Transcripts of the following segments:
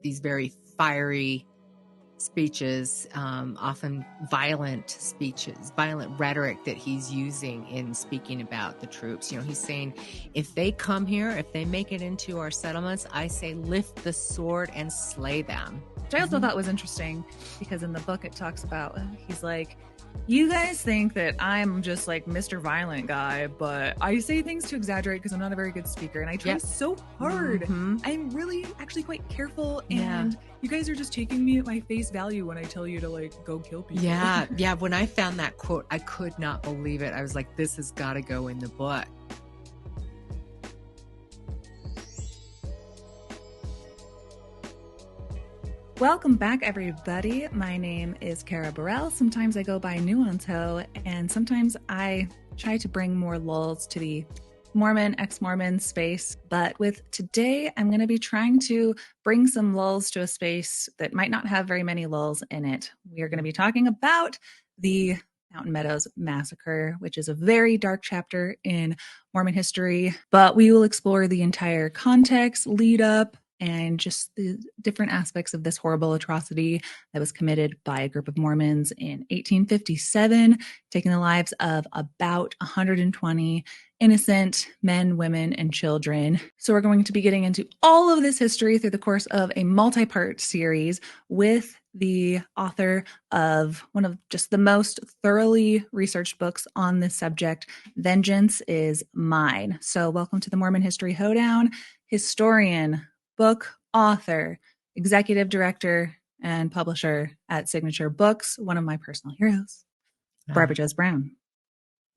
these very fiery speeches, often violent speeches, violent rhetoric that he's using in speaking about the troops. You know, he's saying, if they come here, if they make it into our settlements, I say lift the sword and slay them. Which I also thought was interesting, because in the book it talks about, he's like, you guys think that I'm just like Mr. Violent guy, but I say things to exaggerate because I'm not a very good speaker, and I try so hard. I'm really actually quite careful, and you guys are just taking me at my face value when I tell you to like go kill people. Yeah. When I found that quote, I could not believe it. I was like, this has got to go in the book. Welcome back, everybody. My name is Kara Burrell. Sometimes I go by Nuance Ho, and sometimes I try to bring more lulls to the Mormon, ex-Mormon space. But with today, I'm going to be trying to bring some lulls to a space that might not have very many lulls in it. We are going to be talking about the Mountain Meadows Massacre, which is a very dark chapter in Mormon history. But we will explore the entire context, lead up, and just the different aspects of this horrible atrocity that was committed by a group of Mormons in 1857, taking the lives of about 120 innocent men, women, and children. So we're going to be getting into all of this history through the course of a multi-part series with the author of one of just the most thoroughly researched books on this subject, Vengeance is Mine. So welcome to the Mormon History Hoedown, historian, book author, executive director, and publisher at Signature Books, one of my personal heroes, Barbara Jones Brown.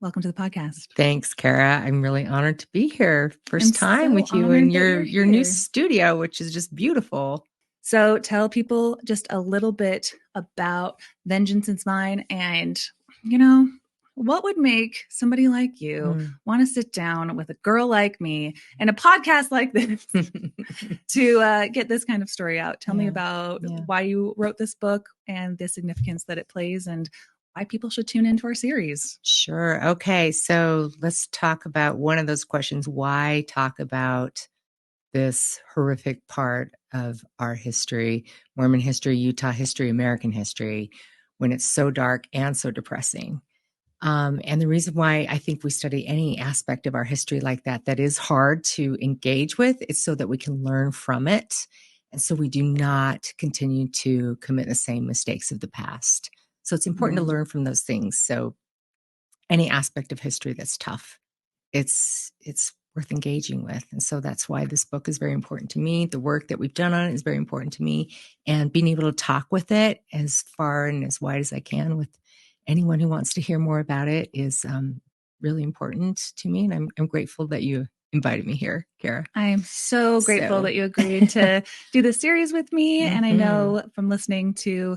Welcome to the podcast. Thanks, Kara. I'm really honored to be here. First time with you in your new studio, which is just beautiful. So tell people just a little bit about Vengeance is Mine, and, you know, what would make somebody like you want to sit down with a girl like me and a podcast like this to get this kind of story out? Tell me about why you wrote this book and the significance that it plays, and why people should tune into our series. Sure. Okay. So let's talk about one of those questions. Why talk about this horrific part of our history, Mormon history, Utah history, American history, when it's so dark and so depressing? And the reason why I think we study any aspect of our history like that is hard to engage with, is so that we can learn from it. And so we do not continue to commit the same mistakes of the past. So it's important to learn from those things. So any aspect of history that's tough, it's worth engaging with. And so that's why this book is very important to me. The work that we've done on it is very important to me. And being able to talk with it as far and as wide as I can with anyone who wants to hear more about it is really important to me. And I'm grateful that you invited me here, Kara. I am so grateful that you agreed to do this series with me. And I know from listening to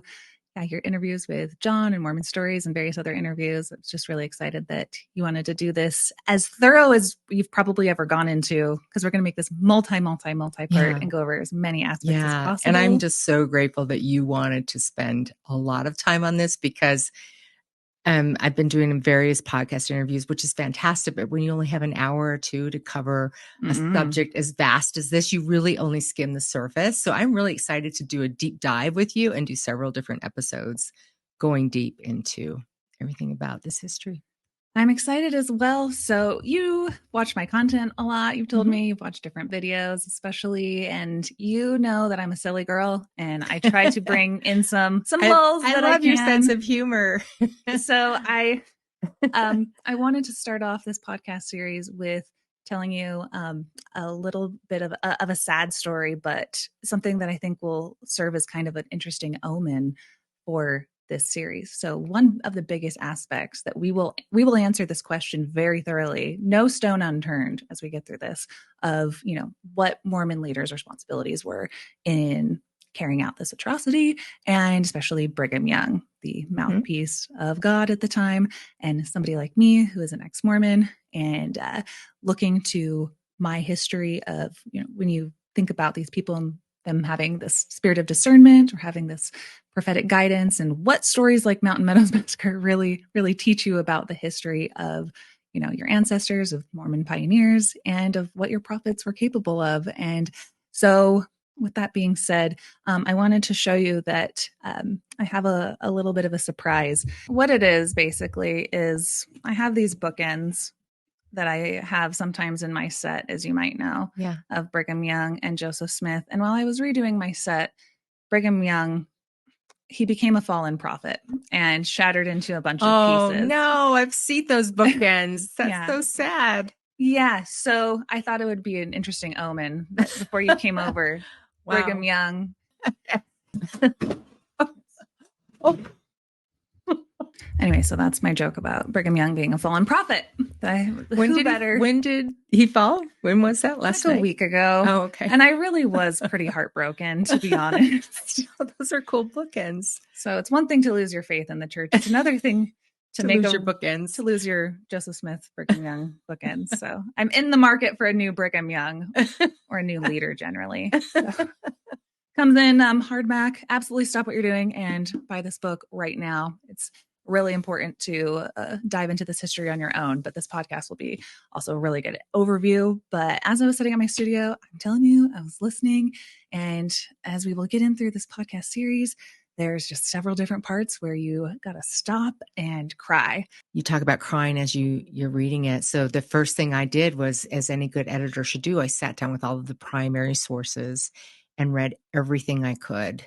your interviews with John and Mormon Stories and various other interviews, I was just really excited that you wanted to do this as thorough as you've probably ever gone into, because we're going to make this multi-part and go over as many aspects as possible. And I'm just so grateful that you wanted to spend a lot of time on this, because I've been doing various podcast interviews, which is fantastic. But when you only have an hour or two to cover a subject as vast as this, you really only skim the surface. So I'm really excited to do a deep dive with you and do several different episodes going deep into everything about this history. I'm excited as well. So you watch my content a lot. You've told me you've watched different videos, especially, and you know that I'm a silly girl, and I try to bring in some lulls. I love your sense of humor. So I wanted to start off this podcast series with telling you a little bit of a sad story, but something that I think will serve as kind of an interesting omen for this series. So one of the biggest aspects that we will answer this question very thoroughly, no stone unturned as we get through this, of, you know, what Mormon leaders' responsibilities were in carrying out this atrocity, and especially Brigham Young, the mouthpiece of God at the time, and somebody like me who is an ex-Mormon, and looking to my history of, you know, when you think about these people and them having this spirit of discernment or having this prophetic guidance, and what stories like Mountain Meadows Massacre really teach you about the history of, you know, your ancestors, of Mormon pioneers, and of what your prophets were capable of. And so with that being said, I wanted to show you that I have a little bit of a surprise. What it is basically is I have these bookends that I have sometimes in my set, as you might know, Yeah. of Brigham Young and Joseph Smith. And while I was redoing my set, Brigham Young, he became a fallen prophet and shattered into a bunch of Oh, pieces. no, I've seen those bookends. That's Yeah. so sad. Yeah. So I thought it would be an interesting omen that before you came over, Wow. Brigham Young. Oh. Anyway, so that's my joke about Brigham Young being a fallen prophet. When did he fall? When was that? Last night? A week ago. Oh, okay. And I really was pretty heartbroken, to be honest. Those are cool bookends. So it's one thing to lose your faith in the church. It's another thing to lose your bookends. To lose your Joseph Smith, Brigham Young bookends. So I'm in the market for a new Brigham Young or a new leader generally. So. Comes in hardback. Absolutely stop what you're doing and buy this book right now. It's really important to dive into this history on your own, but this podcast will be also a really good overview. But as I was sitting at my studio, I'm telling you, I was listening. And as we will get in through this podcast series, there's just several different parts where you got to stop and cry. You talk about crying as you're reading it. So the first thing I did was, as any good editor should do, I sat down with all of the primary sources and read everything I could.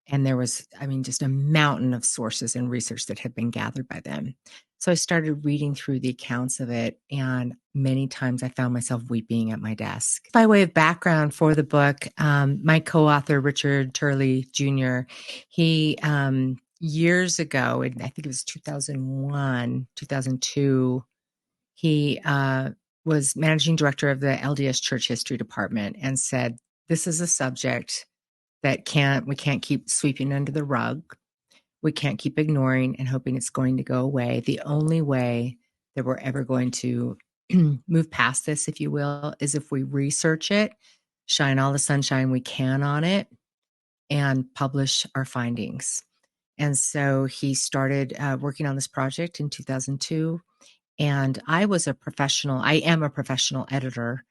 And there was, just a mountain of sources and research that had been gathered by them. So I started reading through the accounts of it, and many times I found myself weeping at my desk. By way of background for the book, my co-author, Richard Turley Jr., he, years ago, I think it was 2001, 2002, he was managing director of the LDS Church History Department and said, this is a subject that we can't keep sweeping under the rug. We can't keep ignoring and hoping it's going to go away. The only way that we're ever going to move past this, if you will, is if we research it, shine all the sunshine we can on it, and publish our findings. And so he started working on this project in 2002. And I am a professional editor.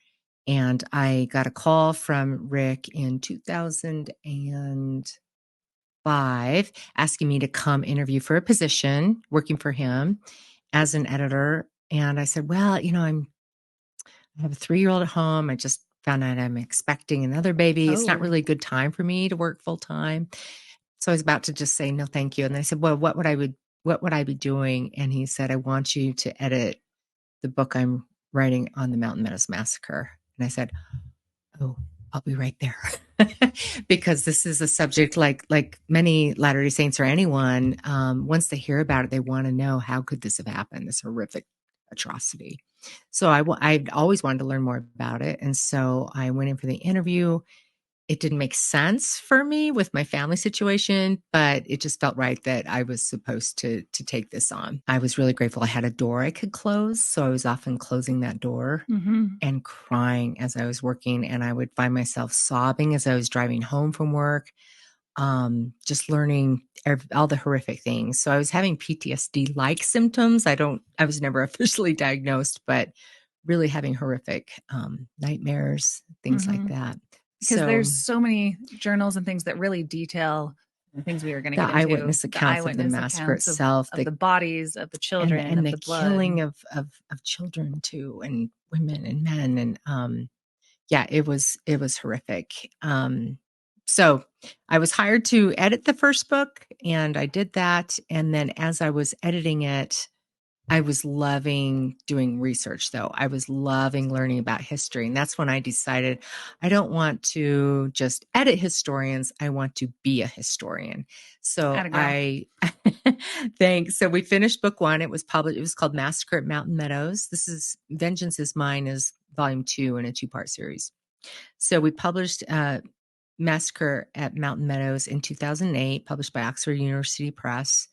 And I got a call from Rick in 2005 asking me to come interview for a position working for him as an editor. And I said, well, I have a 3-year-old at home. I just found out I'm expecting another baby. It's not really a good time for me to work full time. So I was about to just say, no, thank you. And I said, well, what would I be doing? And he said, I want you to edit the book I'm writing on the Mountain Meadows Massacre. And I said, oh, I'll be right there. Because this is a subject like many Latter-day Saints or anyone, once they hear about it, they want to know, how could this have happened, this horrific atrocity? So I'd always wanted to learn more about it. And so I went in for the interview. It didn't make sense for me with my family situation, but it just felt right that I was supposed to take this on. I was really grateful I had a door I could close. So I was often closing that door and crying as I was working. And I would find myself sobbing as I was driving home from work, just learning all the horrific things. So I was having PTSD-like symptoms. I was never officially diagnosed, but really having horrific nightmares, things like that. Because there's so many journals and things that really detail the things we are going to get into. Eyewitness accounts of the massacre itself, of the bodies of the children, and the blood. killing of children too, and women and men, and it was horrific. So I was hired to edit the first book, and I did that. And then as I was editing it, I was loving doing research, though. I was loving learning about history. And that's when I decided I don't want to just edit historians. I want to be a historian. So thanks. So we finished book 1. It was published. It was called Massacre at Mountain Meadows. This is Vengeance is Mine is volume 2 in a 2-part series. So we published Massacre at Mountain Meadows in 2008, published by Oxford University Press.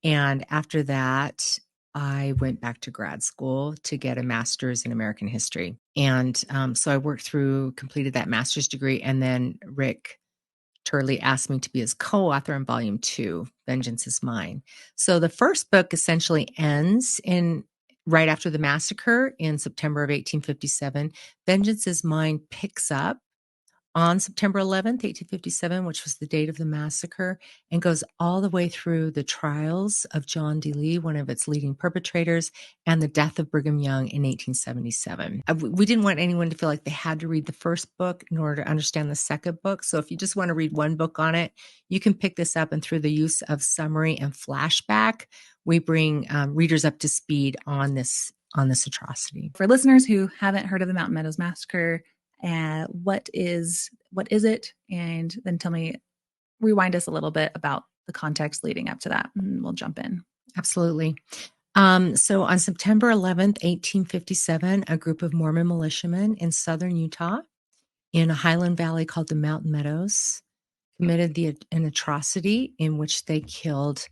And after that, I went back to grad school to get a master's in American history. And so I completed that master's degree. And then Rick Turley asked me to be his co-author in volume 2, Vengeance is Mine. So the first book essentially ends right after the massacre in September of 1857. Vengeance is Mine picks up on September 11th, 1857, which was the date of the massacre, and goes all the way through the trials of John D. Lee, one of its leading perpetrators, and the death of Brigham Young in 1877. We didn't want anyone to feel like they had to read the first book in order to understand the second book. So if you just want to read one book on it, you can pick this up, and through the use of summary and flashback, we bring readers up to speed on this atrocity. For listeners who haven't heard of the Mountain Meadows Massacre, what is it? And then rewind us a little bit about the context leading up to that, and we'll jump in. Absolutely. So on September 11th, 1857, a group of Mormon militiamen in southern Utah in a highland valley called the Mountain Meadows committed an atrocity in which they killed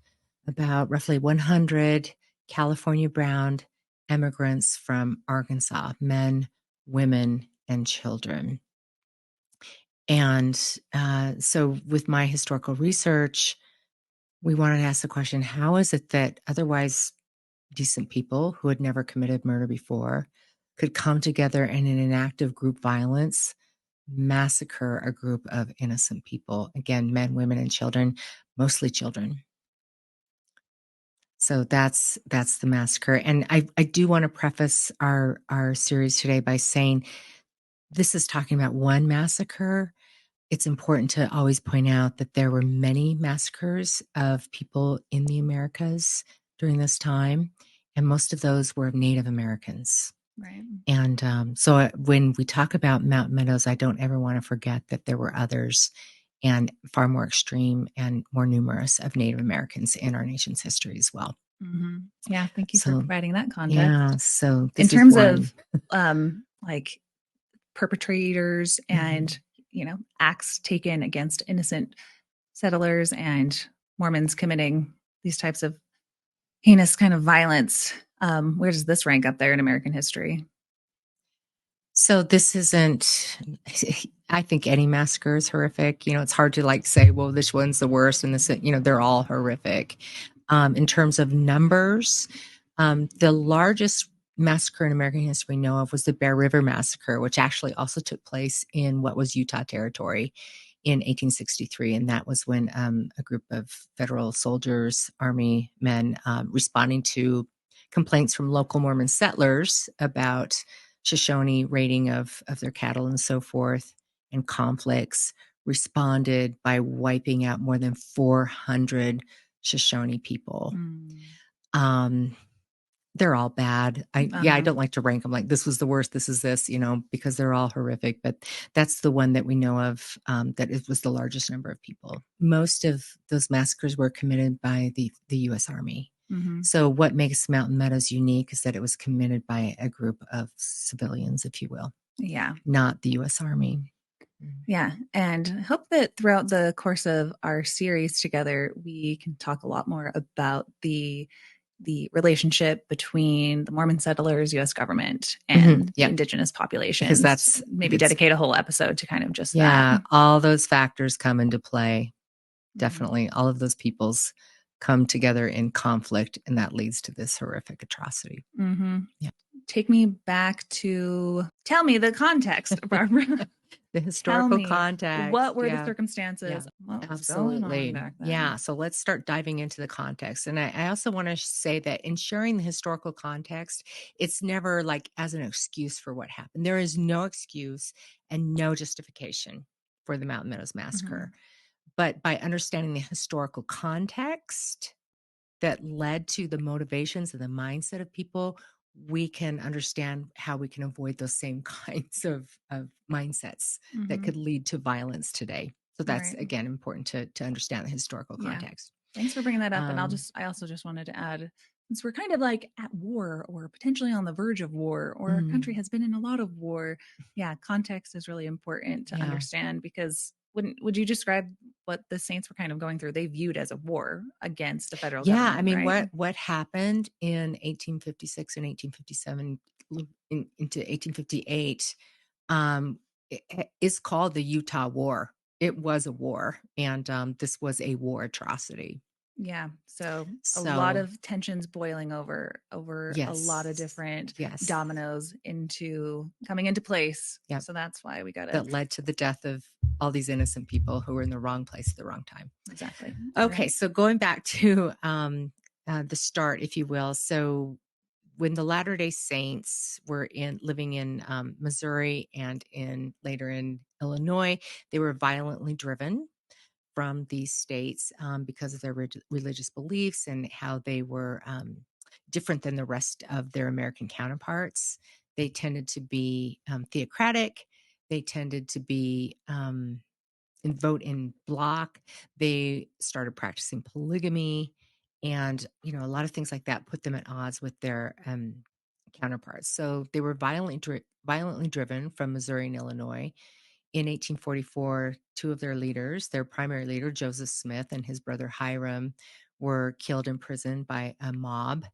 about roughly 100 California-bound immigrants from Arkansas, men, women, and children. And so with my historical research, we wanted to ask the question, how is it that otherwise decent people who had never committed murder before could come together and in an act of group violence massacre a group of innocent people? Again, men, women, and children, mostly children. So that's the massacre. And I do want to preface our series today by saying this is talking about one massacre. It's important to always point out that there were many massacres of people in the Americas during this time, and most of those were of Native Americans. Right. And so when we talk about Mountain Meadows, I don't ever want to forget that there were others and far more extreme and more numerous of Native Americans in our nation's history as well. Mm-hmm. Yeah, thank you for providing that context. Yeah, so in terms of like perpetrators and acts taken against innocent settlers and Mormons committing these types of heinous kind of violence, where does this rank up there in American history? So this isn't, I think any massacre is horrific. It's hard to say, well, this one's the worst and this, they're all horrific. In terms of numbers, the largest massacre in American history we know of was the Bear River Massacre, which actually also took place in what was Utah Territory in 1863. And that was when a group of federal soldiers, Army men, responding to complaints from local Mormon settlers about Shoshone raiding of their cattle and so forth, and conflicts, responded by wiping out more than 400 Shoshone people. They're all bad. I don't like to rank them like this was the worst, this is this, because they're all horrific. But that's the one that we know of, that it was the largest number of people. Most of those massacres were committed by the U.S. Army. Mm-hmm. So what makes Mountain Meadows unique is that it was committed by a group of civilians, if you will. Yeah. Not the U.S. Army. Yeah. And I hope that throughout the course of our series together, we can talk a lot more about the relationship between the Mormon settlers, U.S. government, and the indigenous populations. Because dedicate a whole episode to kind of just that. Yeah, all those factors come into play. Definitely. All of those peoples come together in conflict, and that leads to this horrific atrocity. Mm-hmm. Yeah. Take me back to, tell me the context, Barbara. The historical context. What were the circumstances? Yeah. What was Absolutely. going on back then? Yeah. So let's start diving into the context. And I also want to say that in sharing the historical context, it's never as an excuse for what happened. There is no excuse and no justification for the Mountain Meadows Massacre. Mm-hmm. But by understanding the historical context that led to the motivations and the mindset of people, we can understand how we can avoid those same kinds of mindsets that could lead to violence today. So that's, again, important to understand the historical context. Thanks for bringing that up. And I also just wanted to add, since we're kind of at war or potentially on the verge of war, or our country has been in a lot of war, context is really important to understand, because would you describe what the Saints were kind of going through? They viewed as a war against the federal government. Yeah, I mean, what happened in 1856 and 1857 into 1858 is called the Utah War. It was a war, and this was a war atrocity. Yeah, so a lot of tensions boiling over a lot of different dominoes coming into place. Yep. So that's why we got that led to the death of all these innocent people who were in the wrong place at the wrong time. Exactly. Okay, Right. so going back to the start, if you will. So when the Latter-day Saints were living in Missouri and later in Illinois, they were violently driven from these states because of their religious beliefs and how they were different than the rest of their American counterparts. They tended to be theocratic. They tended to be and vote in block. They started practicing polygamy, and a lot of things like that put them at odds with their counterparts. So they were violently driven from Missouri and Illinois. In 1844, two of their leaders, their primary leader, Joseph Smith, and his brother Hiram, were killed in prison by a mob.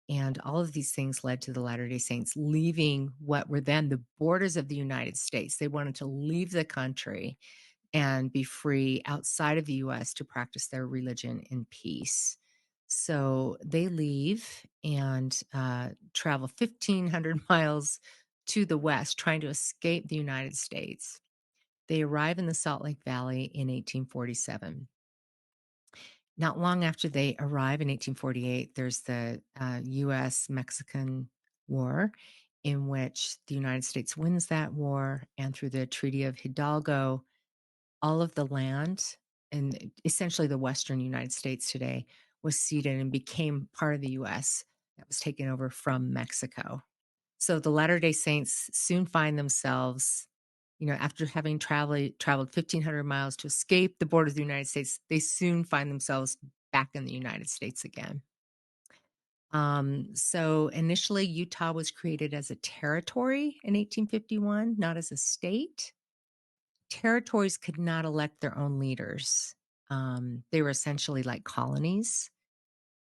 And all of these things led to the Latter-day Saints leaving what were then the borders of the United States. They wanted to leave the country and be free outside of the US to practice their religion in peace. So they leave and travel 1,500 miles to the west, trying to escape the United States. They arrive in the Salt Lake Valley in 1847. Not long after they arrive in 1848, there's the US Mexican War, in which the United States wins that war. And through the Treaty of Hidalgo, all of the land in essentially the Western United States today was ceded and became part of the US that was taken over from Mexico. So the Latter-day Saints soon find themselves, after having traveled 1,500 miles to escape the border of the United States, they soon find themselves back in the United States again. So initially, Utah was created as a territory in 1851, not as a state. Territories could not elect their own leaders. They were essentially like colonies.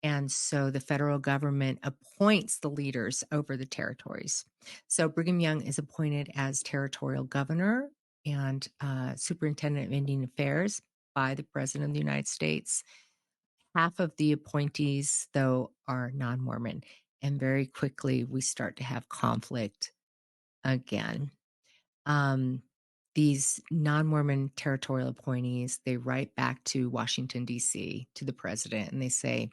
And so the federal government appoints the leaders over the territories. So Brigham Young is appointed as territorial governor and superintendent of Indian Affairs by the President of the United States. Half of the appointees, though, are non-Mormon. And very quickly, we start to have conflict again. These non-Mormon territorial appointees, they write back to Washington, D.C., to the president, and they say,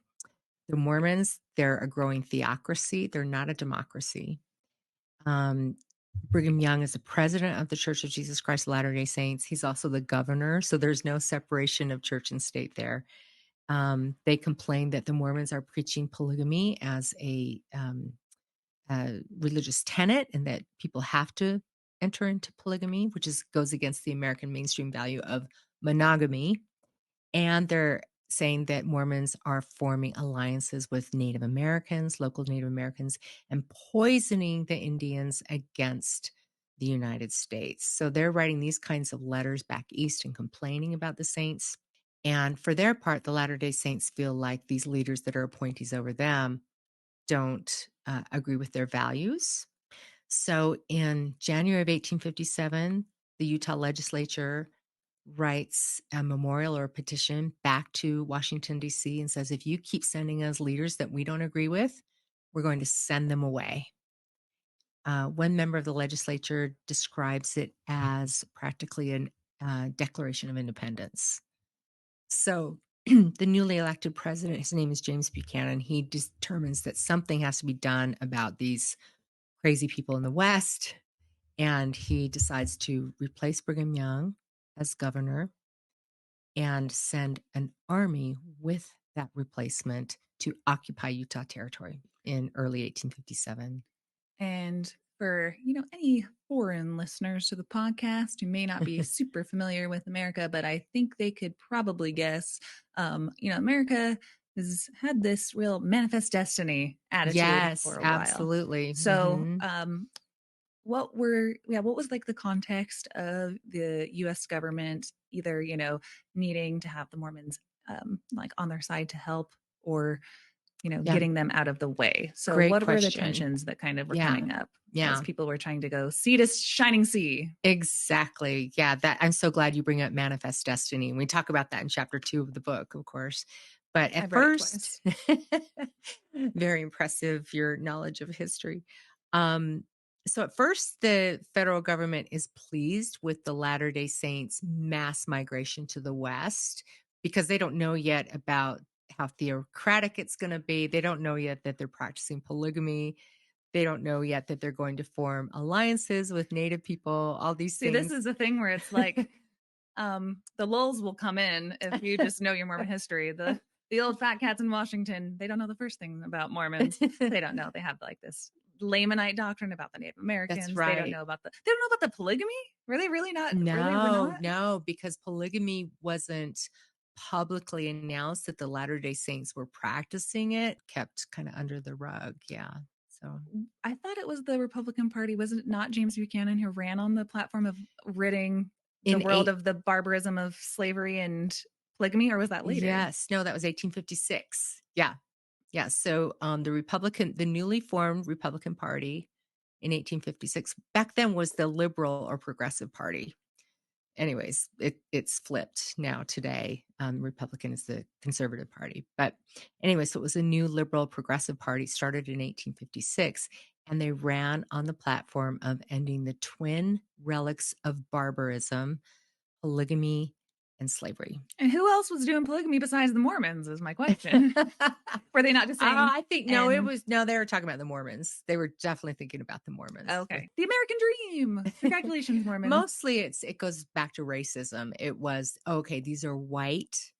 the Mormons, they're a growing theocracy. They're not a democracy. Brigham Young is the president of the Church of Jesus Christ of Latter-day Saints. He's also the governor, so there's no separation of church and state there. They complain that the Mormons are preaching polygamy as a religious tenet and that people have to enter into polygamy, which goes against the American mainstream value of monogamy. And they're saying that Mormons are forming alliances with Native Americans, local Native Americans, and poisoning the Indians against the United States. So they're writing these kinds of letters back east and complaining about the saints. And for their part, the Latter-day Saints feel like these leaders that are appointees over them don't agree with their values. So in January of 1857, the Utah legislature writes a memorial or a petition back to Washington, D.C. and says, if you keep sending us leaders that we don't agree with, we're going to send them away. One member of the legislature describes it as practically a declaration of independence. So the newly elected president, his name is James Buchanan, he determines that something has to be done about these crazy people in the West. And he decides to replace Brigham Young as governor and send an army with that replacement to occupy Utah territory in early 1857. And for, any foreign listeners to the podcast who may not be super familiar with America, but I think they could probably guess, America has had this real manifest destiny attitude for Yes, a while. absolutely. So, what was like the context of the US government either, needing to have the Mormons like on their side to help or Yeah, getting them out of the way. So great what were the question. tensions that kind of were Yeah, coming up as yeah, people were trying to go sea to shining sea? exactly. Yeah, that I'm so glad you bring up manifest destiny. We talk about that in chapter 2 of the book, of course. But at I've read it first, very impressive, your knowledge of history. So at first, the federal government is pleased with the Latter-day Saints' mass migration to the West because they don't know yet about how theocratic it's going to be. They don't know yet that they're practicing polygamy. They don't know yet that they're going to form alliances with Native people, all these See, this things. is the thing where it's like the lulls will come in if you just know your Mormon history. The old fat cats in Washington, they don't know the first thing about Mormons. They don't know they have like this Lamanite doctrine about the Native That's Americans. right. They don't know about the polygamy. Really, really not. Really, we're No, not. no, because polygamy wasn't publicly announced that the Latter-day Saints were practicing it, kept kind of under the rug. Yeah. So I thought it was the Republican Party. Was it not James Buchanan who ran on the platform of ridding the in world eight, of the barbarism of slavery and polygamy, or was that later? yes, no, that was 1856. Yeah. Yeah. So the newly formed Republican Party in 1856, back then was the liberal or progressive party. Anyways, it's flipped now today. Republican is the conservative party. But anyway, so it was a new liberal progressive party started in 1856, and they ran on the platform of ending the twin relics of barbarism, polygamy, and slavery. And who else was doing polygamy besides the Mormons? Is my question. Were they not just saying? I think And no, they were talking about the Mormons. They were definitely thinking about the Mormons. okay, the American dream. Congratulations, Mormons. Mostly it goes back to racism. It was okay, these are white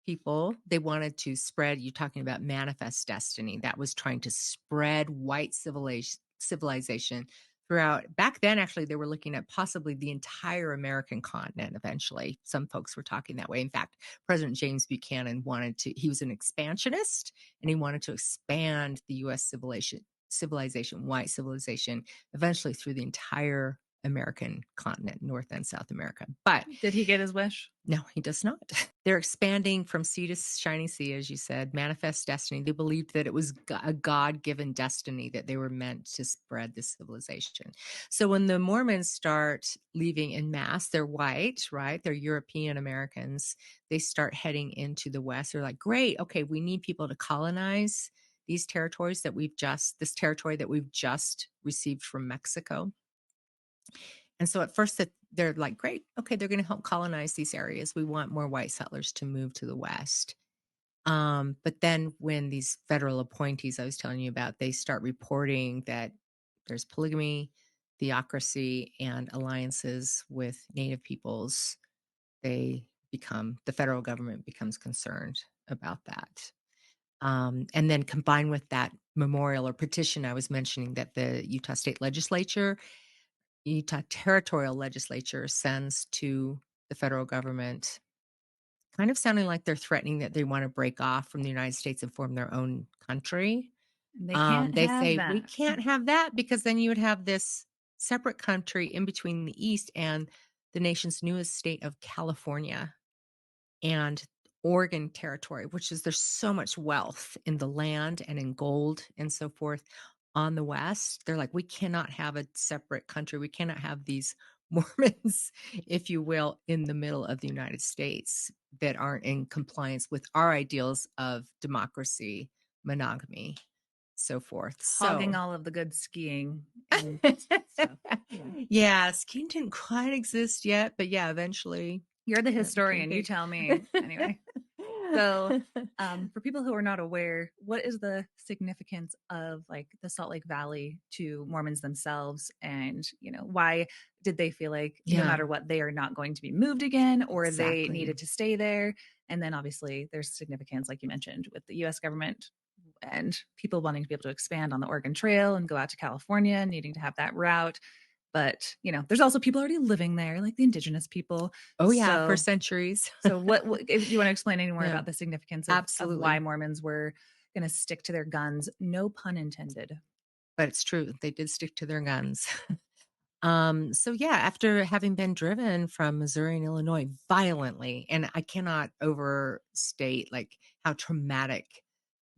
people. They wanted to spread, you're talking about manifest destiny. That was trying to spread white civilization throughout. Back then, actually, they were looking at possibly the entire American continent eventually. Some folks were talking that way. In fact, President James Buchanan he was an expansionist, and he wanted to expand the U.S. white civilization, eventually through the entire American continent, North and South America. But Did he get his wish? no, he does not. They're expanding from sea to shining sea, as you said, manifest destiny. They believed that it was a God given destiny that they were meant to spread this civilization. So when the Mormons start leaving in mass, they're white, right? They're European Americans. They start heading into the West. They're like, great, okay, we need people to colonize these territories this territory that we've just received from Mexico. And so at first they're like, great, okay, they're going to help colonize these areas. We want more white settlers to move to the West. But then when these federal appointees I was telling you about, they start reporting that there's polygamy, theocracy, and alliances with Native peoples, the federal government becomes concerned about that. And then combined with that memorial or petition I was mentioning that the Utah territorial legislature sends to the federal government, kind of sounding like they're threatening that they want to break off from the United States and form their own country. And they can't They have say, we that. can't have that because then you would have this separate country in between the East and the nation's newest state of California and Oregon territory, there's so much wealth in the land and in gold and so forth on the West. They're like, we cannot have a separate country. We cannot have these Mormons, if you will, in the middle of the United States that aren't in compliance with our ideals of democracy, monogamy, so forth. Hogging all of the good skiing and stuff. Yeah, skiing didn't quite exist yet, but yeah, eventually. You're the historian. You tell me. Anyway. So, for people who are not aware, what is the significance of like the Salt Lake Valley to Mormons themselves? And, why did they feel like no matter what, they are not going to be moved again, or they needed to stay there? And then obviously there's significance, like you mentioned, with the US government and people wanting to be able to expand on the Oregon Trail and go out to California, needing to have that route. But, there's also people already living there, like the indigenous people. Oh, yeah, for centuries. So what if you want to explain any more about the significance of why Absolutely. Mormons were going to stick to their guns? No pun intended. But it's true. They did stick to their guns. So yeah, after having been driven from Missouri and Illinois violently, and I cannot overstate like how traumatic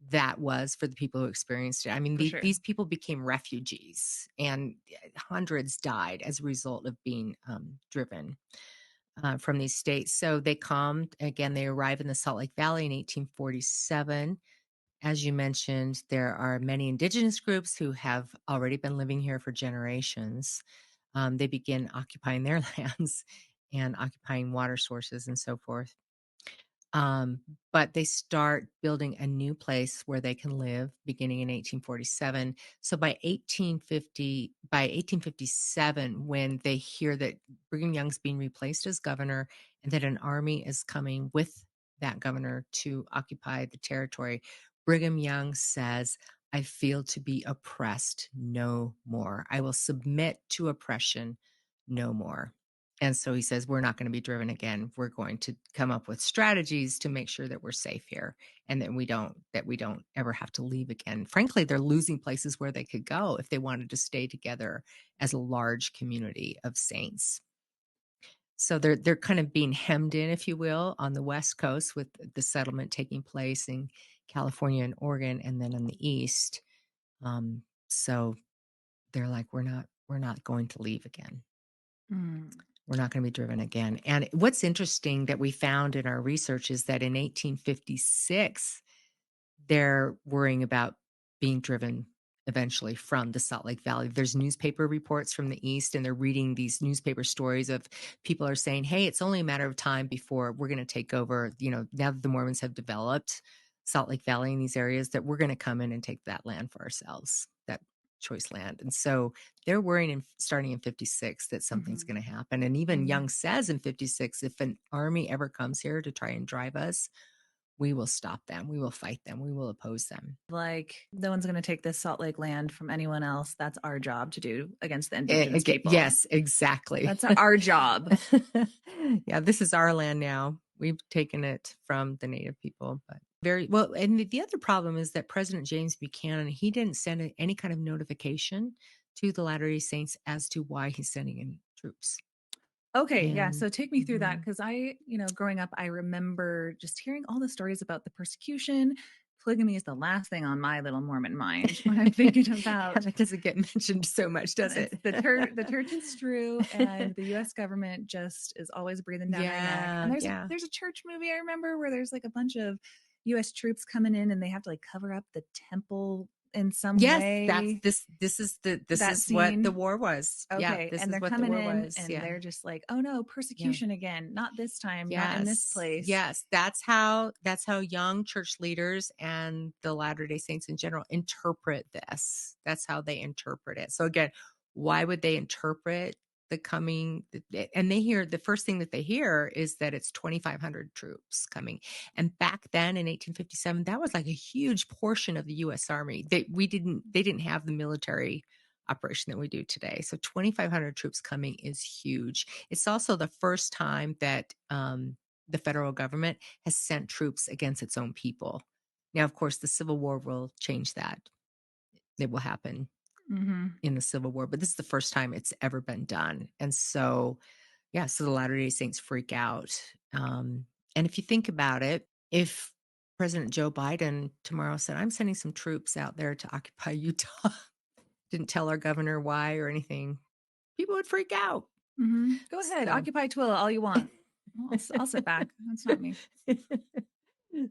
that was for the people who experienced it. I mean, these people became refugees, and hundreds died as a result of being driven from these states. So they arrive in the Salt Lake Valley in 1847. As you mentioned, there are many indigenous groups who have already been living here for generations. They begin occupying their lands and occupying water sources and so forth. Um, but they start building a new place where they can live beginning in 1847. So by 1857, when they hear that Brigham Young's being replaced as governor and that an army is coming with that governor to occupy the territory, Brigham Young says, I feel to be oppressed no more. I will submit to oppression no more. And so he says, we're not going to be driven again. We're going to come up with strategies to make sure that we're safe here and that we don't ever have to leave again. Frankly, they're losing places where they could go if they wanted to stay together as a large community of saints. So they're kind of being hemmed in, if you will, on the West Coast with the settlement taking place in California and Oregon, and then on the East. So they're like, we're not going to leave again. Mm. We're not going to be driven again. And what's interesting that we found in our research is that in 1856, they're worrying about being driven eventually from the Salt Lake Valley. There's newspaper reports from the East, and they're reading these newspaper stories of people are saying, hey, it's only a matter of time before we're going to take over. Now that the Mormons have developed Salt Lake Valley in these areas, that we're going to come in and take that land for ourselves, that choice land. And so they're worrying starting in 56 that something's going to happen. And even Young says in 56, if an army ever comes here to try and drive us, we will stop them. We will fight them. We will oppose them. Like, no one's going to take this Salt Lake land from anyone else. That's our job to do against the indigenous people. Yes, exactly. That's our job. Yeah, this is our land now. We've taken it from the native people, but very well. And the other problem is that President James Buchanan, he didn't send any kind of notification to the Latter-day Saints as to why he's sending in troops. Okay, yeah. So take me through that, because growing up, I remember just hearing all the stories about the persecution. Polygamy is the last thing on my little Mormon mind when I'm thinking about. That doesn't get mentioned so much, does it? The church is true, and the U.S. government just is always breathing down our neck. And there's a church movie I remember where there's like a bunch of U.S. troops coming in, and they have to like cover up the temple in some way. This is what the war was. Okay, and they're coming in and they're just like, oh no, persecution again, not this time, not in this place. Yes, that's how young church leaders and the Latter-day Saints in general interpret this. That's how they interpret it. So again, why would they interpret the coming? And the first thing that they hear is that it's 2,500 troops coming. And back then in 1857, that was like a huge portion of the U.S. Army. They didn't have the military operation that we do today. So 2,500 troops coming is huge. It's also the first time that the federal government has sent troops against its own people. Now, of course, the Civil War will change that. It will happen in the Civil War, but this is the first time it's ever been done. And so, so the Latter-day Saints freak out. And if you think about it, if President Joe Biden tomorrow said, I'm sending some troops out there to occupy Utah, didn't tell our governor why or anything, people would freak out. Go ahead, occupy Twilla all you want. I'll sit back. That's not me.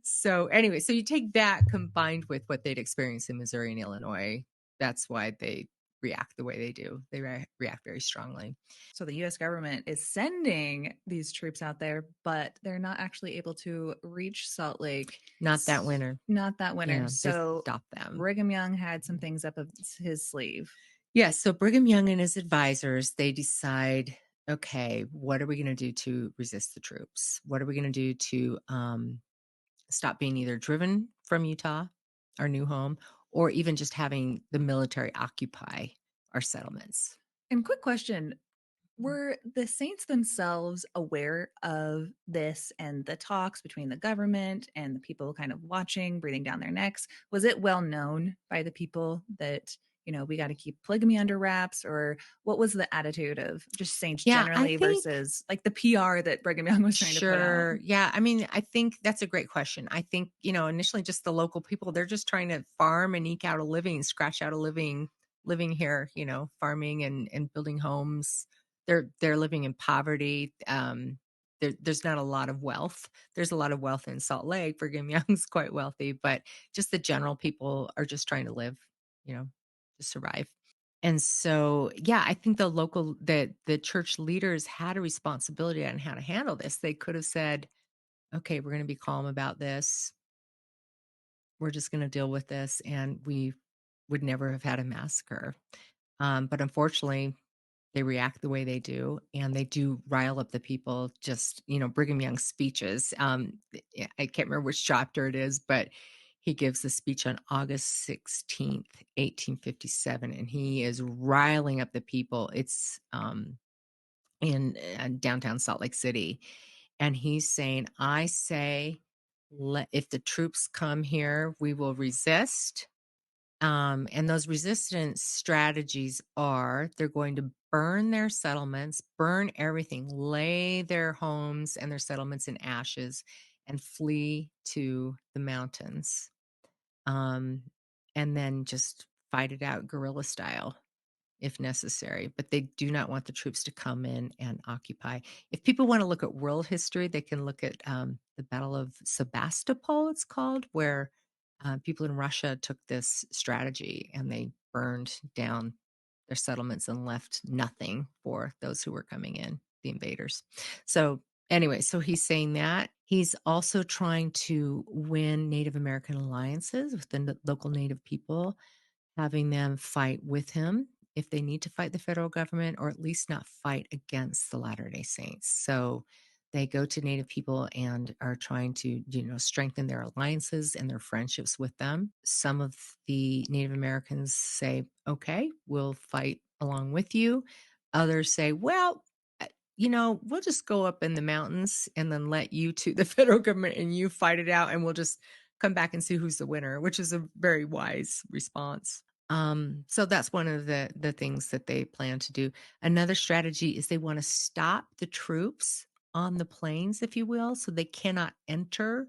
So anyway, so you take that combined with what they'd experienced in Missouri and Illinois. That's why they react the way they do. They react very strongly. So the U.S. government is sending these troops out there, but they're not actually able to reach Salt Lake. Not that winter. Yeah, so stop them. Brigham Young had some things up his sleeve. Yes. So Brigham Young and his advisors, they decide, okay, what are we going to do to resist the troops? What are we going to do to stop being either driven from Utah, our new home, or even just having the military occupy our settlements? And quick question, were the saints themselves aware of this and the talks between the government and the people kind of watching, breathing down their necks? Was it well known by the people that, we got to keep polygamy under wraps? Or what was the attitude of just saints generally versus like the PR that Brigham Young was trying to put out? Yeah. I mean, I think that's a great question. I think, initially just the local people, they're just trying to farm and eke out a living, scratch out a living here, farming and building homes. They're living in poverty. there's not a lot of wealth. There's a lot of wealth in Salt Lake. Brigham Young's quite wealthy, but just the general people are just trying to live, you know, to survive. And so, yeah, I think the church leaders had a responsibility on how to handle this. They could have said, okay, we're going to be calm about this. We're just going to deal with this. And we would never have had a massacre. But unfortunately, they react the way they do, and they do rile up the people. Just, Brigham Young's speeches. I can't remember which chapter it is, but he gives the speech on August 16th, 1857, and he is riling up the people. It's in downtown Salt Lake City. And he's saying, I say, if the troops come here, we will resist. And those resistance strategies are they're going to burn their settlements, burn everything, lay their homes and their settlements in ashes, and flee to the mountains. And then just fight it out guerrilla style if necessary, but they do not want the troops to come in and occupy. If people want to look at world history, they can look at the Battle of Sebastopol, it's called, where people in Russia took this strategy and they burned down their settlements and left nothing for those who were coming in, the invaders. So anyway, so he's saying that. He's also trying to win Native American alliances with the local Native people, having them fight with him if they need to fight the federal government, or at least not fight against the Latter-day Saints. So they go to Native people and are trying to, strengthen their alliances and their friendships with them. Some of the Native Americans say, okay, we'll fight along with you. Others say, well, we'll just go up in the mountains and then let you to the federal government and you fight it out, and we'll just come back and see who's the winner, which is a very wise response. So that's one of the things that they plan to do. Another strategy is they want to stop the troops on the plains, if you will, so they cannot enter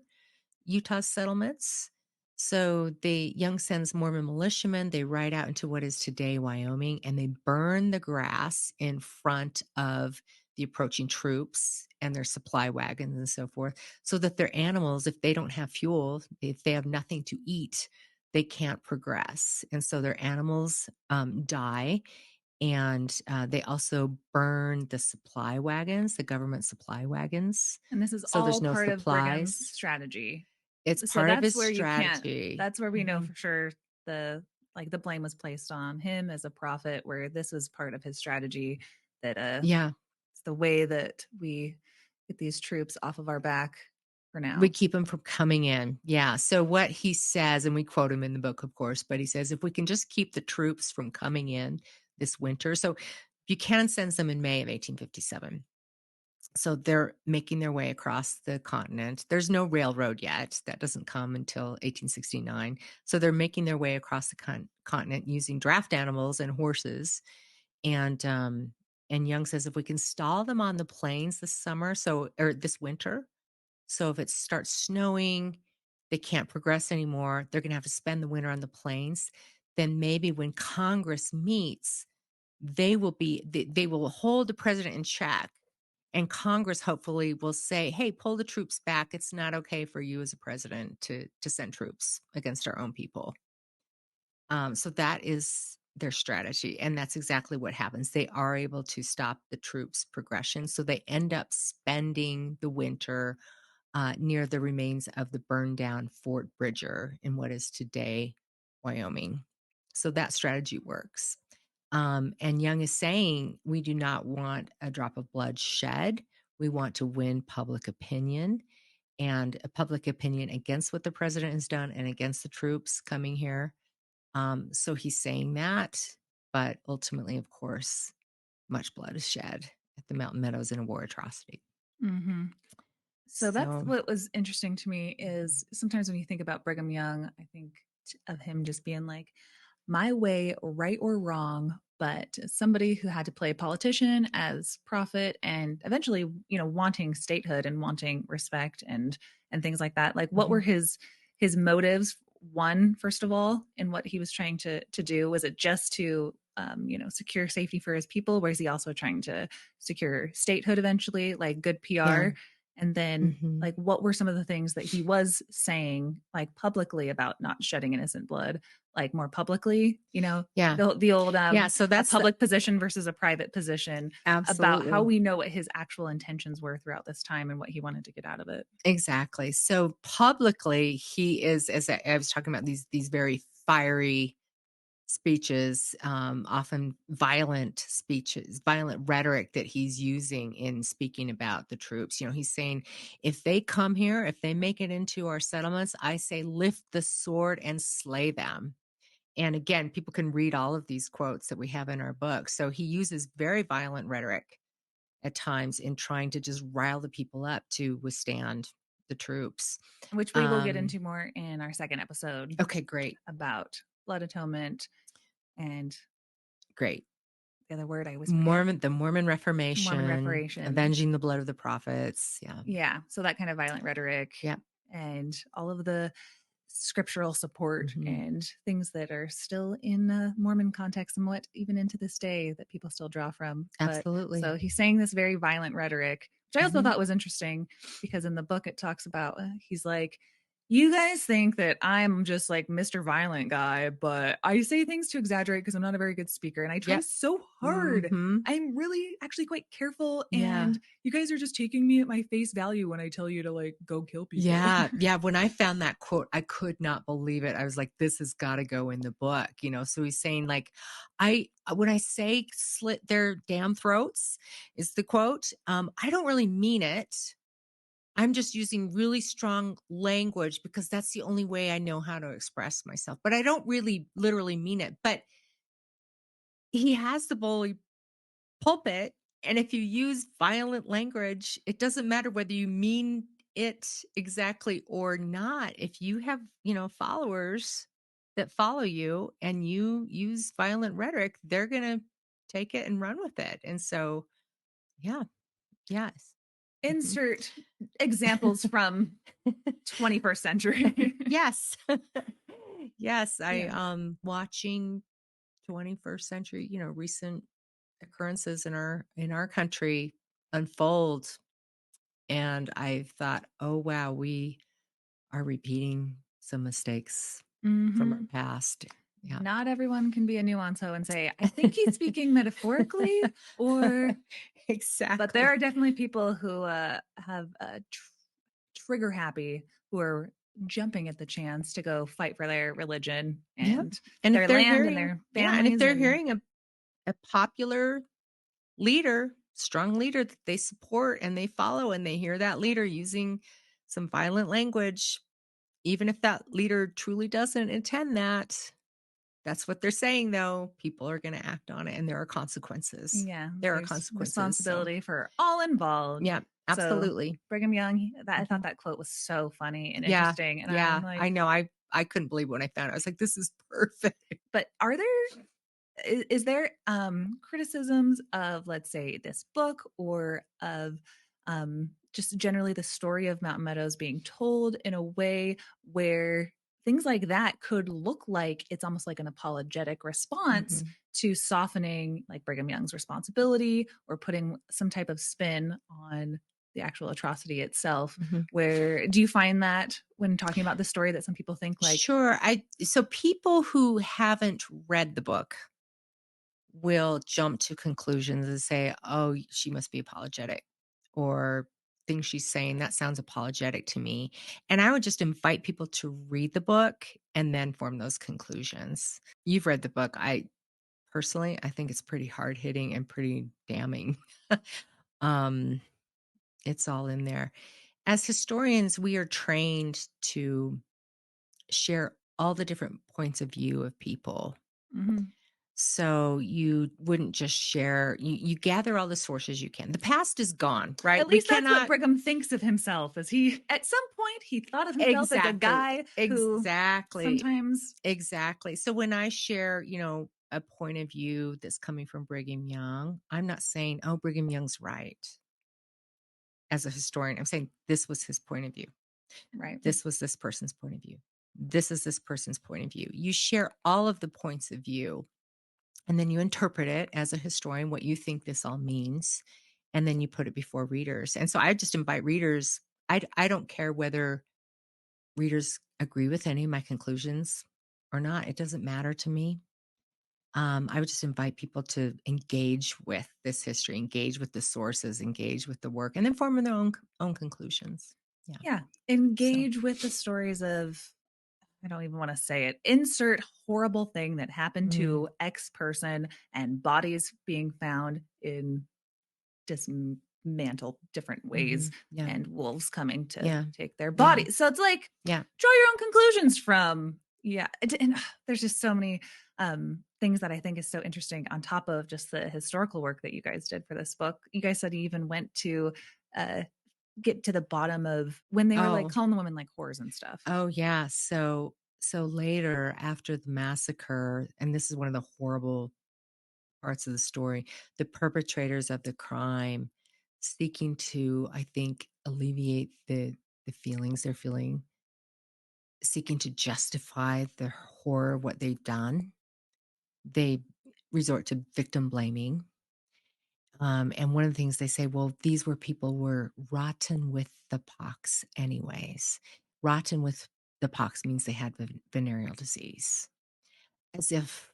Utah's settlements. So the Young sends Mormon militiamen. They ride out into what is today Wyoming, and they burn the grass in front of the approaching troops and their supply wagons and so forth, so that their animals, if they don't have fuel, if they have nothing to eat, they can't progress. And so their animals die. And they also burn the supply wagons, the government supply wagons. And this is So there's all no part of Brigham's supplies. strategy. It's So part of that's his where you can't, strategy. that's where we know Mm-hmm. for sure the blame was placed on him as a prophet, where this was part of his strategy, that Yeah. it's the way that we get these troops off of our back for now. We keep them from coming in. Yeah. So what he says, and we quote him in the book, of course, but he says, if we can just keep the troops from coming in this winter. So Buchanan sends them in May of 1857. So they're making their way across the continent. There's no railroad yet. That doesn't come until 1869. So they're making their way across the continent using draft animals and horses. And Young says, if we can stall them on the plains this summer, or this winter, so if it starts snowing, they can't progress anymore, they're going to have to spend the winter on the plains. Then maybe when Congress meets, they will hold the president in check, and Congress hopefully will say, hey, pull the troops back. It's not okay for you as a president to send troops against our own people. So that is their strategy. And that's exactly what happens. They are able to stop the troops' progression. So they end up spending the winter near the remains of the burned down Fort Bridger in what is today Wyoming. So that strategy works. And Young is saying, we do not want a drop of blood shed. We want to win public opinion, and a public opinion against what the president has done and against the troops coming here. So he's saying that, but ultimately, of course, much blood is shed at the Mountain Meadows in a war atrocity. Mm-hmm. So that's So, what was interesting to me, is sometimes when you think about Brigham Young, I think of him just being like, my way, right or wrong, but somebody who had to play politician as prophet, and eventually, wanting statehood and wanting respect and things like that. Like, what were his motives? One, first of all, in what he was trying to do, was it just to secure safety for his people? Where is he also trying to secure statehood eventually, like good Yeah. PR? And then Mhm. like what were some of the things that he was saying like publicly about not shedding innocent blood, like more publicly, Yeah. the old Yeah, so a that's the public position versus a private position, about how absolutely. we know what his actual intentions were throughout this time and what he wanted to get out of it. Exactly. So publicly, he is, as I was talking about, these very fiery speeches, often violent speeches, violent rhetoric that he's using in speaking about the troops. He's saying, if they come here, if they make it into our settlements, I say lift the sword and slay them. And again, people can read all of these quotes that we have in our book. So he uses very violent rhetoric at times in trying to just rile the people up to withstand the troops. Which we will get into more in our second episode Okay, great. about blood atonement and Great. the other word I always forget. The Mormon Mormon Reformation, Reformation. avenging the blood of the prophets. Yeah. Yeah. So that kind of violent rhetoric Yeah. and all of the scriptural support Mhm. and things that are still in a Mormon context, somewhat even into this day, that people still draw from. But Absolutely. so he's saying this very violent rhetoric, which I also Mhm. thought was interesting because in the book it talks about, he's like, you guys think that I'm just like Mr. Violent guy, but I say things to exaggerate because I'm not a very good speaker. And I try Yep. so hard. Mhm. I'm really actually quite careful. Yeah. And you guys are just taking me at my face value when I tell you to like go kill people. Yeah. Yeah. When I found that quote, I could not believe it. I was like, this has got to go in the book, So he's saying, like, when I say slit their damn throats, is the quote, I don't really mean it. I'm just using really strong language because that's the only way I know how to express myself. But I don't really literally mean it. But he has the bully pulpit. And if you use violent language, it doesn't matter whether you mean it exactly or not. If you have, followers that follow you and you use violent rhetoric, they're going to take it and run with it. And so, yeah, yes. Mhm. Insert examples from 21st century. Yes. Yes, I Yeah. watching 21st century, recent occurrences in our country unfold, and I thought, "Oh, wow, we are repeating some mistakes from our Hmm. past." Yeah. Not everyone can be a nuanceho and say, I think he's speaking metaphorically, or, but there Exactly. are definitely people who have trigger happy, who are jumping at the chance to go fight for their religion Yep, and and if their they're land and hearing their yeah, and if families. they're And hearing a popular leader, strong leader that they support and they follow, and they hear that leader using some violent language, even if that leader truly doesn't intend that, that's what they're saying, though. People are going to act on it, and there are consequences. yeah, There are there's consequences. So, responsibility for all involved. yeah, So absolutely. Brigham Young, I thought Mhm. that quote was so funny and Yeah, interesting. And I'm yeah. like, I know. I couldn't believe when I found it. I was like, this is perfect. but are there is there criticisms of, let's say, this book or of just generally the story of Mountain Meadows being told in a way where things like that could look like it's almost like an apologetic response Mhm. to softening like Brigham Young's responsibility or putting some type of spin on the actual atrocity itself? Mhm. Where do you find that when talking about the story, that some people think like, Sure. So people who haven't read the book will jump to conclusions and say, "Oh, she must be apologetic," or things she's saying that sounds apologetic to me. And I would just invite people to read the book and then form those conclusions. You've read the book. I think it's pretty hard hitting and pretty damning. um, it's all in there. As historians, we are trained to share all the different points of view of people. mhm. So you wouldn't just share, you gather all the sources you can. The past is gone, right? At We least that's what cannot Brigham thinks of himself. As he, at some point, he thought of himself as a exactly, guy who exactly, sometimes, exactly. So when I share, a point of view that's coming from Brigham Young, I'm not saying, oh, Brigham Young's right. As a historian, I'm saying this was his point of view. right? This was this person's point of view. This is this person's point of view. You share all of the points of view And then you interpret it as a historian, what you think this all means, and then you put it before readers. And so I just invite readers. I don't care whether readers agree with any of my conclusions or not. It doesn't matter to me. I would just invite people to engage with this history, engage with the sources, engage with the work, and then form their own conclusions. Yeah. Yeah. So, Engage with the stories of, I don't even want to say it, insert horrible thing that happened mm, to X person and bodies being found in dismantled different ways yeah, and wolves coming to yeah, take their yeah, bodies. So it's like, yeah. draw your own conclusions from, and there's just so many things that I think is so interesting on top of just the historical work that you guys did for this book. You guys said you even went to uh, get to the bottom of when they were like Oh, calling the women like whores and stuff. oh, yeah. So later, after the massacre, and this is one of the horrible parts of the story, the perpetrators of the crime seeking to, I think, alleviate the feelings they're feeling, seeking to justify the horror of what they've done. They resort to victim blaming. And one of the things they say, well, these were people were rotten with the pox anyways. Rotten with the pox means they had venereal disease, as if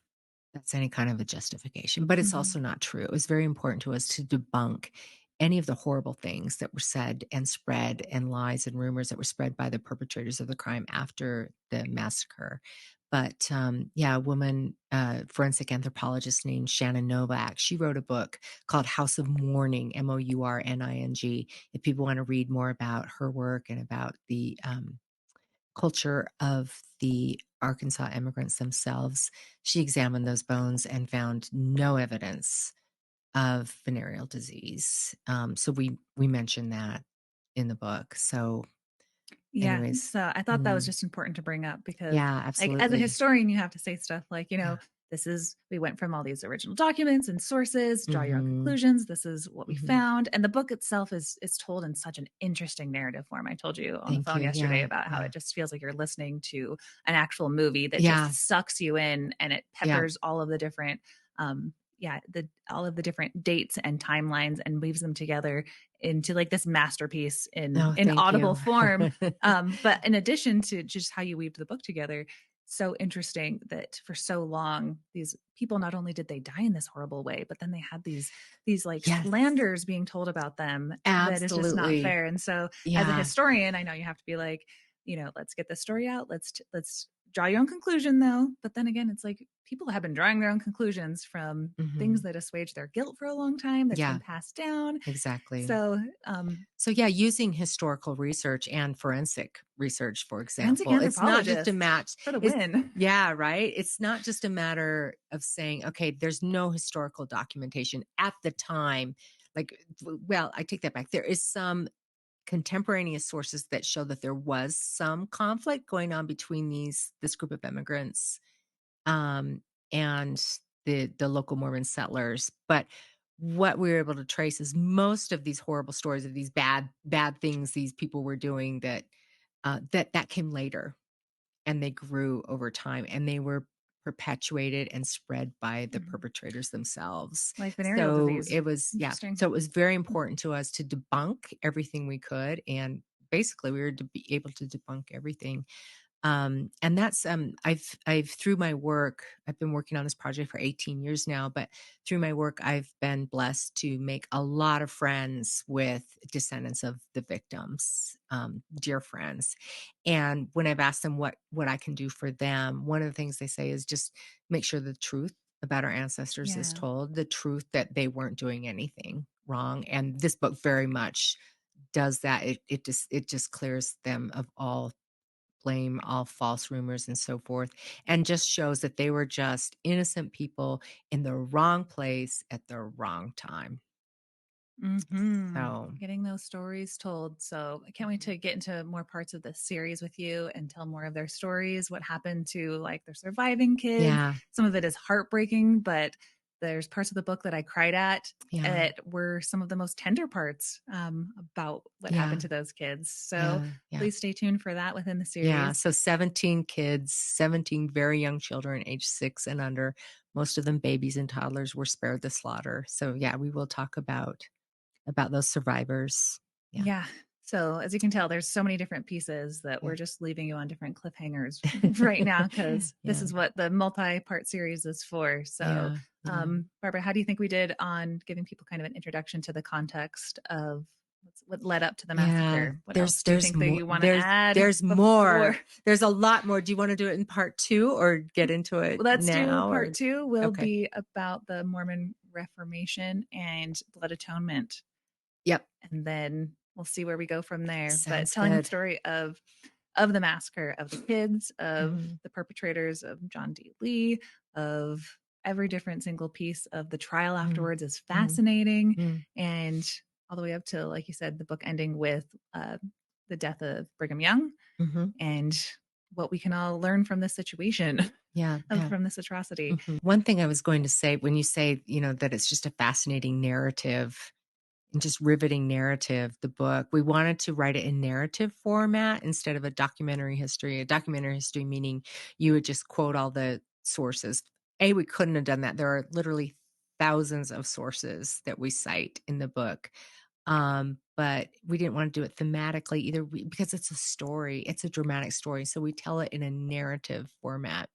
that's any kind of a justification. But it's Mm-hmm. also not true. It was very important to us to debunk any of the horrible things that were said and spread, and lies and rumors that were spread by the perpetrators of the crime after the massacre. But yeah, a woman, forensic anthropologist named Shannon Novak, she wrote a book called House of Mourning, Mourning. If people want to read more about her work and about the culture of the Arkansas immigrants themselves, she examined those bones and found no evidence of venereal disease. So we mentioned that in the book. So, Yeah. anyways, So I thought that was just important to bring up because, yeah, like, as a absolutely, historian, you have to say stuff like, yeah, we went from all these original documents and sources, draw your own hmm conclusions. This is what we hmm found. And the book itself is told in such an interesting narrative form. I told you on the Thank phone you. yesterday Yeah, about how yeah, it just feels like you're listening to an actual movie that yeah, just sucks you in, and it yeah. peppers all of the different, all of the different dates and timelines and weaves them together into like this masterpiece No, in thank audible you. form. But in addition to just how you weaved the book together, so interesting that for so long these people, not only did they die in this horrible way, but then they had these like Yes, slanders being told about them that is just not absolutely. fair. And so as a Yeah. historian, I know you have to be like, let's get the story out, let's draw your own conclusion though. But then again, it's like people have been drawing their own conclusions from things hmm that assuage their guilt for a long time, that's been Yeah, passed down. exactly. So So yeah, using historical research and forensic research, for forensic example, it's not just a anthropologists match. for the It's win. yeah, right. It's not just a matter of saying, okay, there's no historical documentation at the time. Like, well, I take that back. There is some contemporaneous sources that show that there was some conflict going on between this group of immigrants um, and the local Mormon settlers. But what we were able to trace is most of these horrible stories of these bad things these people were doing that came later, and they grew over time, and they were perpetuated and spread by the perpetrators themselves. Like venereal So disease. it was, yeah. Interesting. So it was very important to us to debunk everything we could, and basically we were to be able to debunk everything. And that's I've through my work, I've been working on this project for 18 years now, but through my work, I've been blessed to make a lot of friends with descendants of the victims, dear friends. And when I've asked them what I can do for them, one of the things they say is just make sure the truth about our ancestors is Yeah. told, the truth that they weren't doing anything wrong. And this book very much does that. It just clears them of all blame, all false rumors and so forth, and just shows that they were just innocent people in the wrong place at the wrong time. So, Getting those stories told. So I can't wait to get into more parts of this series with you and tell more of their stories, what happened to like their surviving kids. yeah, Some of it is heartbreaking, but there's parts of the book that I cried at yeah, that were some of the most tender parts about what yeah, happened to those kids. So yeah, yeah. please stay tuned for that within the Yeah, series. so 17 kids, 17 very young children, age 6 and under, most of them babies and toddlers, were spared the slaughter. So yeah, we will talk about those survivors. Yeah. So as you can tell, there's so many different pieces that we're just leaving you on different cliffhangers right now, because this is what the multi-part series is for. So, Barbara, how do you think we did on giving people kind of an introduction to the context of what led up to the massacre? What else do you think that you want to add? There's more. There's a lot more. Do you want to do it in part 2 or get into it Let's now? do part 2 will be about the Mormon Reformation and blood atonement. Yep. And then we'll see where we go from there. Sounds but telling good. the story of the massacre, of the kids, of the perpetrators, of John D. Lee, of every different single piece of the trial afterwards is fascinating. And all the way up to, like you said, the book ending with the death of Brigham Young and what we can all learn from this situation. From this atrocity. One thing I was going to say, when you say, that it's just a fascinating narrative and just riveting narrative, the book, we wanted to write it in narrative format instead of a documentary history. A documentary history meaning you would just quote all the sources. We couldn't have done that. There are literally thousands of sources that we cite in the book. But we didn't want to do it thematically either, because it's a story. It's a dramatic story. So we tell it in a narrative format,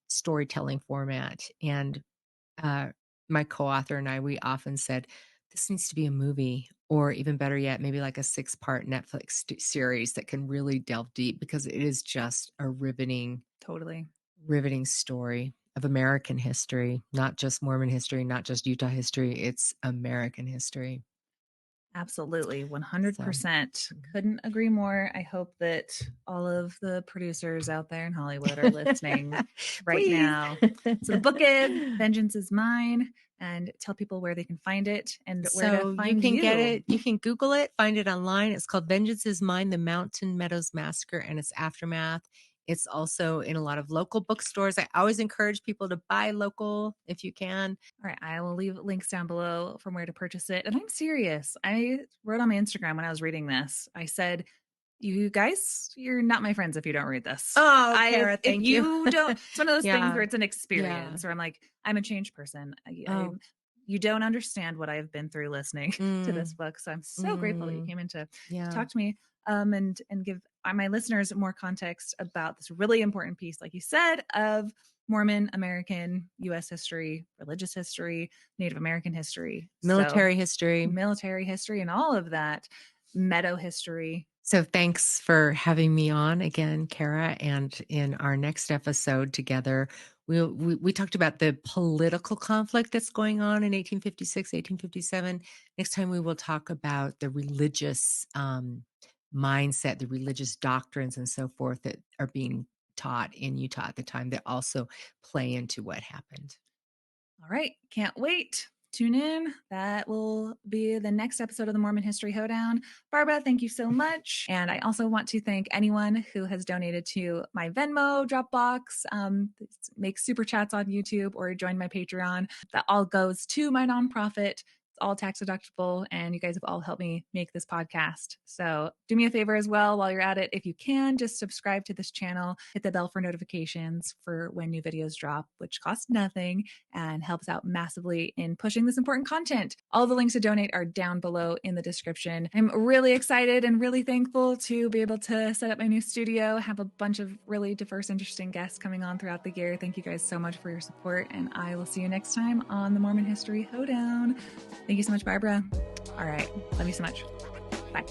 storytelling format. And my co-author and I, we often said, this needs to be a movie, or even better yet, maybe like a 6-part Netflix series that can really delve deep, because it is just a riveting story of American history, not just Mormon history, not just Utah history. It's American history. Absolutely. 100%. Couldn't agree more. I hope that all of the producers out there in Hollywood are listening right now. So the book is Vengeance is Mine, and tell people where they can find it and where to find you. You can get it. You can Google it, find it online. It's called Vengeance is Mine, the Mountain Meadows Massacre and its Aftermath. It's also in a lot of local bookstores. I always encourage people to buy local if you can. All right. I will leave links down below from where to purchase it. And I'm serious. I wrote on my Instagram when I was reading this, I said, you guys, you're not my friends if you don't read this. Oh, Kara, thank you. Don't, it's one of those things where it's an experience where I'm like, I'm a changed person. You don't understand what I've been through listening to this book. So I'm so grateful that you came in to talk to me and give my listeners more context about this really important piece, like you said, of Mormon American U.S. history, religious history, Native American history, military history, and all of that, meadow history. So thanks for having me on again, Kara. And in our next episode together, we talked about the political conflict that's going on in 1856, 1857. Next time we will talk about the religious mindset, the religious doctrines and so forth that are being taught in Utah at the time that also play into what happened. All right. Can't wait. Tune in. That will be the next episode of the Mormon History Hoedown. Barbara, thank you so much. And I also want to thank anyone who has donated to my Venmo, Dropbox, make super chats on YouTube, or join my Patreon. That all goes to my nonprofit. It's all tax deductible, and you guys have all helped me make this podcast. So do me a favor as well while you're at it. If you can, just subscribe to this channel, hit the bell for notifications for when new videos drop, which costs nothing and helps out massively in pushing this important content. All the links to donate are down below in the description. I'm really excited and really thankful to be able to set up my new studio, have a bunch of really diverse, interesting guests coming on throughout the year. Thank you guys so much for your support, and I will see you next time on the Mormon History Hoedown. Thank you so much, Barbara. All right. Love you so much. Bye.